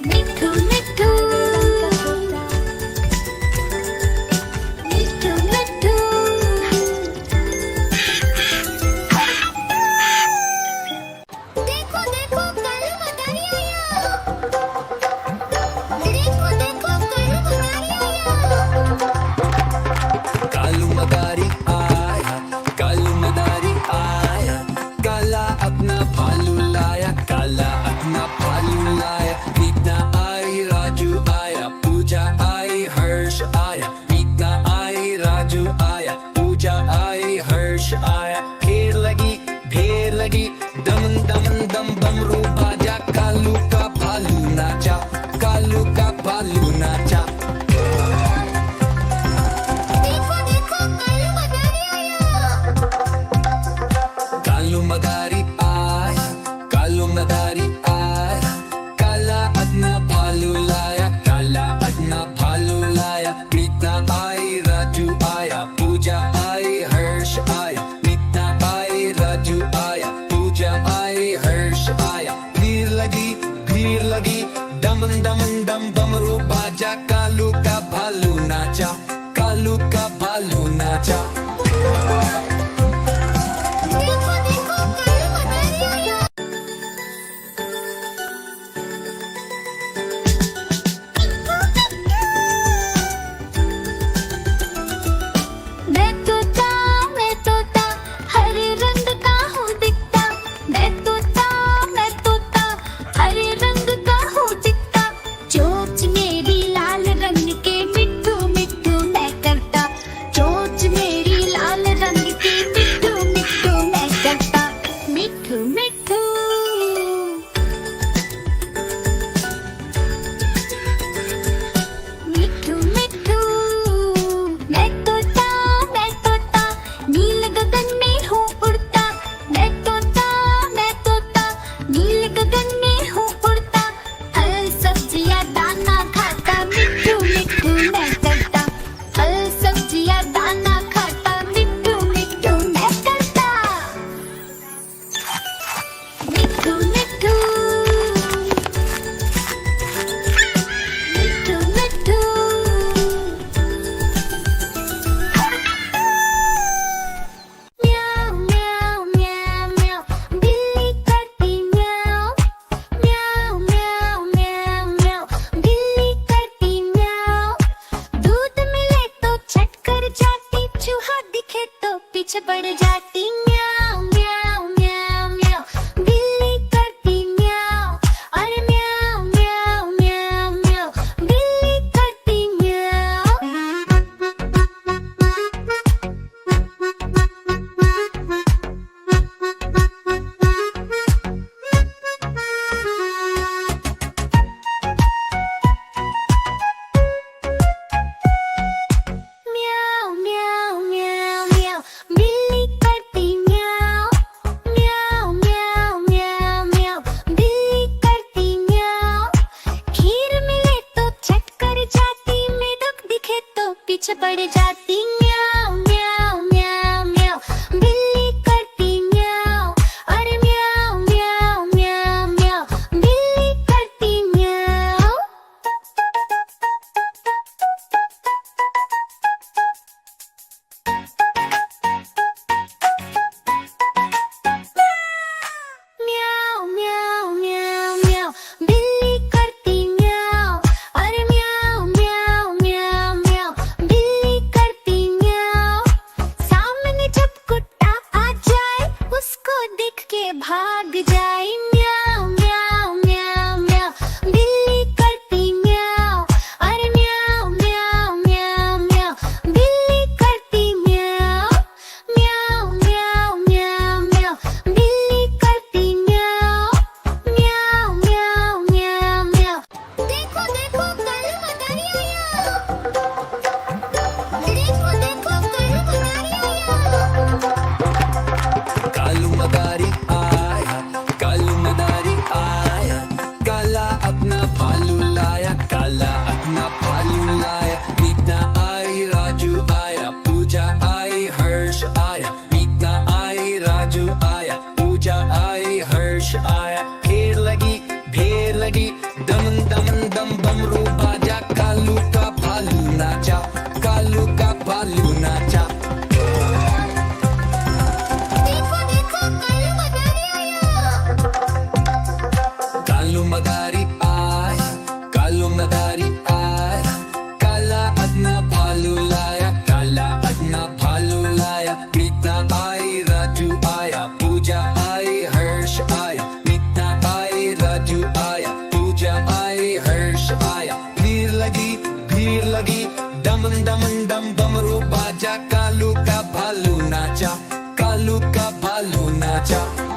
मिट्ठू मिट्ठू मिट्ठू मिट्ठू। देखो देखो कल मदारी आया। देखो देखो कल मदारी आया। कालू मदारी आया, कालू मदारी आया, काला अपना भालू लाया, काला अपना भालू लाया। मीता आई, राजू आया, पूजा आई, हर्ष आया। मीता आई, राजू आया, पूजा आई, हर्ष आया। भीड़ लगी, दम दम दम बमरू बाजा। कालू का भालू नाचा, कालू का भालू नाचा। देखो देखो कल मदारी आया। कालू मदारी आया, कालू मदारी आया, काला अपना भालू लाया, काला अपना भालू लाया। मीता आई, राजू आया, पूजा आई, हर्ष आया। मीता आई, राजू आया, पूजा आई, हर्ष आया। भीड़ लगी, दम दम दम बमरू बाजा। कालू का भालू नाचा, कालू का भालू नाचा। देखो देखो कल मदारी आया। मैं तोता हरे रंग का हूँ दिखता। मैं तोता हरे रंग का हूँ दिखता। चोंच मेरी लाल रंग के मिट्ठू मिट्ठू मैं करता। चोंच मेरी लाल रंग की मिट्ठू मिट्ठू मैं करता। मिट्ठू मिट्ठू मिट्ठू मिट्ठू। मैं तोता नील गगन में हूँ उड़ता। मैं तोता नील गगन में हूँ उड़ता। फल सब्जियाँ दाना खाता। मिट्ठू मिट्ठू मैं करता। फल सब्जियाँ दाना खाता। मिट्ठू मिट्ठू मैं करता। मिट्ठू मिट्ठू मिट्ठू मिट्ठू। म्याऊ म्याऊ म्याऊ म्याऊ बिल्ली करती म्याऊ। म्याऊ म्याऊ म्याऊ म्याऊ बिल्ली करती म्याऊ। दूध मिले तो छट कर जाती। चूहा दिखे तो पीछे पड़ जाती। म्याऊ म्याऊ म्याऊ म्याऊ बिल्ली करती म्याऊ। अरे म्याऊ म्याऊ म्याऊ म्याऊ बिल्ली करती म्याऊ। म्याऊ म्याऊ म्याऊ म्याऊ बिल्ली करती म्याऊ। म्याऊ म्याऊ म्याऊ म्याऊ बिल्ली करती म्याऊ। खीर मिले तो चट कर जाती। मेढक दिखे तो पीछे पड़ जाती। म्याऊ म्याऊ म्याऊ म्याऊ बिल्ली करती म्याऊ। अरे म्याऊ म्याऊ म्याऊ म्याऊ बिल्ली करती म्याऊ। म्याऊ म्याऊ म्याऊ म्याऊ बिल्ली करती म्याऊ। अरे म्याऊ म्याऊ म्याऊ म्याऊ बिल्ली करती डम डम डम डमरू बाजा, कालू का भालू नाचा, कालू का भालू नाचा।